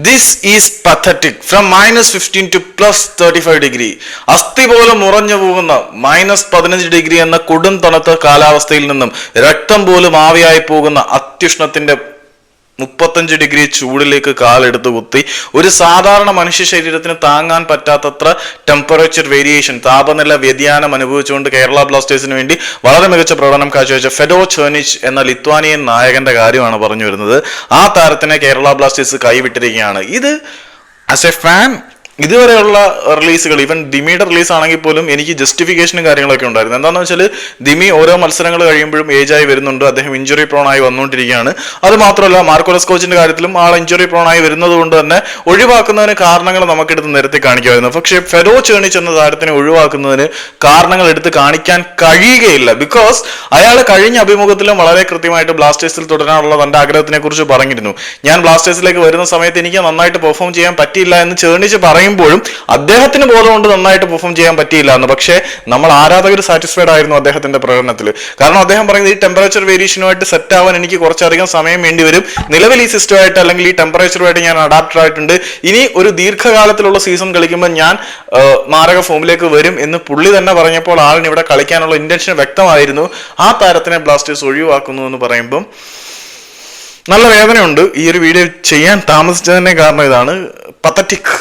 This is pathetic. From -15 to +35 അസ്ഥി പോലും ഉറഞ്ഞു പോകുന്ന -15 എന്ന കൊടും തണുത്ത കാലാവസ്ഥയിൽ നിന്നും രക്തം പോലും ആവിയായി പോകുന്ന അത്യുഷ്ണത്തിന്റെ 35 ചൂടിലേക്ക് കാലെടുത്ത് കുത്തി ഒരു സാധാരണ മനുഷ്യ ശരീരത്തിന് താങ്ങാൻ പറ്റാത്തത്ര ടെമ്പറേച്ചർ വേരിയേഷൻ, താപനില വ്യതിയാനം അനുഭവിച്ചുകൊണ്ട് കേരള ബ്ലാസ്റ്റേഴ്സിന് വേണ്ടി വളരെ മികച്ച പ്രകടനം കാഴ്ചവെച്ച ഫെഡോ ചെർനിച്ച് എന്ന ലിത്വാനിയൻ നായകന്റെ കാര്യമാണ് പറഞ്ഞു വരുന്നത്. ആ താരത്തിനെ കേരള ബ്ലാസ്റ്റേഴ്സ് കൈവിട്ടിരിക്കുകയാണ്. ഇത് ആസ് എ ഫാൻ ഇതുവരെയുള്ള റിലീസുകൾ, ഈവൻ ദിമിയുടെ റിലീസ് ആണെങ്കിൽ പോലും എനിക്ക് ജസ്റ്റിഫിക്കേഷനും കാര്യങ്ങളൊക്കെ ഉണ്ടായിരുന്നു. എന്താണെന്ന് വെച്ചാൽ ദിമി ഓരോ മത്സരങ്ങൾ കഴിയുമ്പോഴും ഏജായി വരുന്നുണ്ട്, അദ്ദേഹം ഇഞ്ചുറി പ്രോൺ ആയി വന്നുകൊണ്ടിരിക്കുകയാണ്. അത് മാത്രമല്ല മാർക്കോ ലെസ്കോച്ചിന്റെ കാര്യത്തിലും ആൾ ഇഞ്ചുറി പ്രോൺ ആയി വരുന്നത് കൊണ്ട് തന്നെ ഒഴിവാക്കുന്നതിന് കാരണങ്ങൾ നമുക്കെടുത്ത് നിരത്തി കാണിക്കുമായിരുന്നു. പക്ഷേ ഫെഡോ ചെർനിച്ച് എന്ന താരത്തിനെ ഒഴിവാക്കുന്നതിന് കാരണങ്ങൾ എടുത്ത് കാണിക്കാൻ കഴിയുകയില്ല. ബിക്കോസ് അയാൾ കഴിഞ്ഞ അഭിമുഖത്തിലും വളരെ കൃത്യമായിട്ട് ബ്ലാസ്റ്റേഴ്സിൽ തുടരാനുള്ള തന്റെ ആഗ്രഹത്തിനെ കുറിച്ച് പറഞ്ഞിരുന്നു. ഞാൻ ബ്ലാസ്റ്റേഴ്സിലേക്ക് വരുന്ന സമയത്ത് എനിക്ക് നന്നായിട്ട് പെർഫോം ചെയ്യാൻ പറ്റിയില്ല എന്ന് ചെർനിച്ച് പറയുമ്പോഴും അദ്ദേഹത്തിന് ബോധമുണ്ട് നന്നായിട്ട് പെർഫോം ചെയ്യാൻ പറ്റിയില്ല എന്ന്. പക്ഷേ നമ്മൾ ആരാധകർ സാറ്റിസ്ഫൈഡ് ആയിരുന്നു അദ്ദേഹത്തിന്റെ പ്രകടനത്തിൽ. കാരണം അദ്ദേഹം പറയുന്നത് ഈ ടെമ്പറേച്ചർ വേരിയേഷനുമായിട്ട് സെറ്റ് ആവാൻ എനിക്ക് കുറച്ചധികം സമയം വേണ്ടി വരും, നിലവിൽ ഈ സിസ്റ്റമായിട്ട് അല്ലെങ്കിൽ ഈ ടെമ്പറേച്ചറുമായിട്ട് ഞാൻ അഡാപ്റ്റഡ് ആയിട്ടുണ്ട്, ഇനി ഒരു ദീർഘകാലത്തിലുള്ള സീസൺ കളിക്കുമ്പോൾ ഞാൻ മാരക ഫോമിലേക്ക് വരും എന്ന് പുള്ളി തന്നെ പറഞ്ഞപ്പോൾ ആളിന് ഇവിടെ കളിക്കാനുള്ള ഇന്റൻഷൻ വ്യക്തമായിരുന്നു. ആ താരത്തിനെ ബ്ലാസ്റ്റേഴ്സ് ഒഴിവാക്കുന്നു എന്ന് പറയുമ്പം നല്ല വേദനയുണ്ട്. ഈ ഒരു വീഡിയോ ചെയ്യാൻ താമസിച്ചതിന്റെ കാരണം ഇതാണ്. പത്തറ്റിക്.